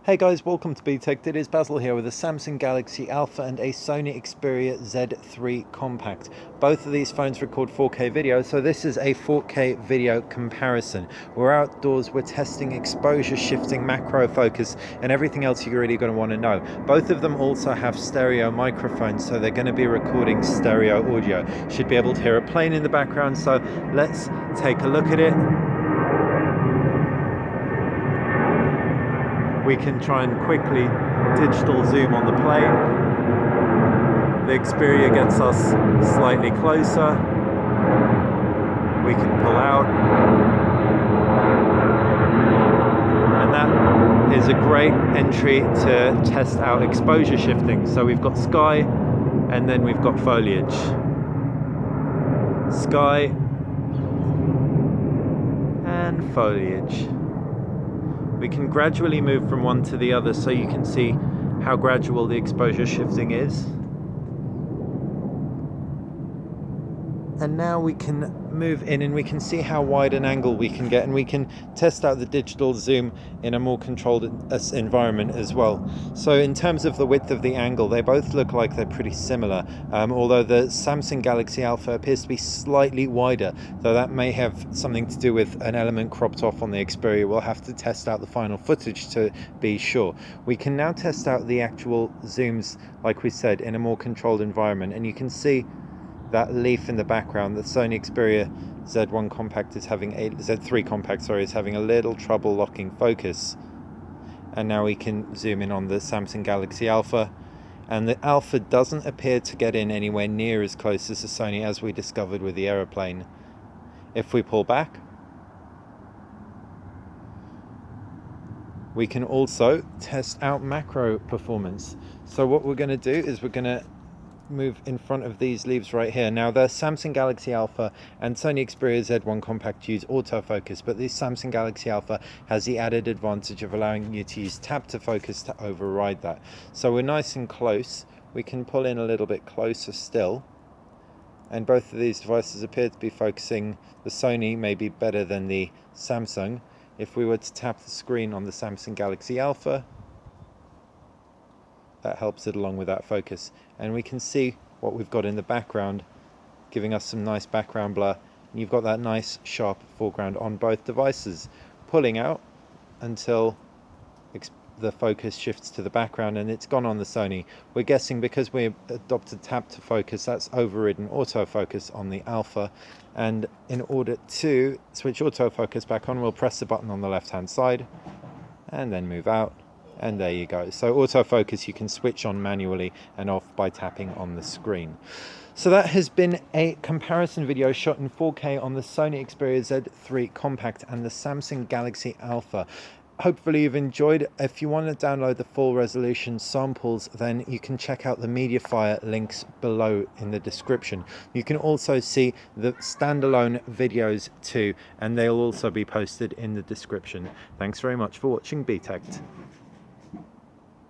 Hey guys, welcome to BTech. It is Basil here with a Samsung Galaxy Alpha and a Sony Xperia Z3 Compact. Both of these phones record 4K video, so this is a 4K video comparison. We're outdoors, we're testing exposure, shifting, macro focus, and everything else you're really going to want to know. Both of them also have stereo microphones, so they're going to be recording stereo audio. Should be able to hear a plane in the background, so let's take a look at it. We can try and quickly digital zoom on the plane. The Xperia gets us slightly closer. We can pull out. And that is a great entry to test out exposure shifting. So we've got sky and then we've got foliage. Sky and foliage. We can gradually move from one to the other so you can see how gradual the exposure shifting is. And now we can move in and we can see how wide an angle we can get, and we can test out the digital zoom in a more controlled environment as well. So in terms of the width of the angle, they both look like they're pretty similar, although the Samsung Galaxy Alpha appears to be slightly wider, though that may have something to do with an element cropped off on the Xperia. We'll have to test out the final footage to be sure. We can now test out the actual zooms, like we said, in a more controlled environment, and you can see that leaf in the background. The Sony Xperia Z3 Compact is having a little trouble locking focus. And now we can zoom in on the Samsung Galaxy Alpha, and the Alpha doesn't appear to get in anywhere near as close as the Sony, as we discovered with the aeroplane. If we pull back, we can also test out macro performance. So what we're going to do is we're going to move in front of these leaves right here. Now the Samsung Galaxy Alpha and Sony Xperia Z3 Compact use autofocus, but this Samsung Galaxy Alpha has the added advantage of allowing you to use tap to focus to override that. So we're nice and close. We can pull in a little bit closer still, and both of these devices appear to be focusing. The Sony may be better than the Samsung. If we were to tap the screen on the Samsung Galaxy Alpha, that helps it along with that focus, and we can see what we've got in the background, giving us some nice background blur, and you've got that nice sharp foreground on both devices. Pulling out until the focus shifts to the background, and it's gone on the Sony. We're guessing because we adopted tap to focus, that's overridden autofocus on the Alpha, and in order to switch autofocus back on, we'll press the button on the left hand side and then move out. And there you go. So autofocus you can switch on manually and off by tapping on the screen. So that has been a comparison video shot in 4K on the Sony Xperia Z3 Compact and the Samsung Galaxy Alpha. Hopefully you've enjoyed. If you want to download the full resolution samples, then you can check out the MediaFire links below in the description. You can also see the standalone videos too, and they'll also be posted in the description. Thanks very much for watching BTech.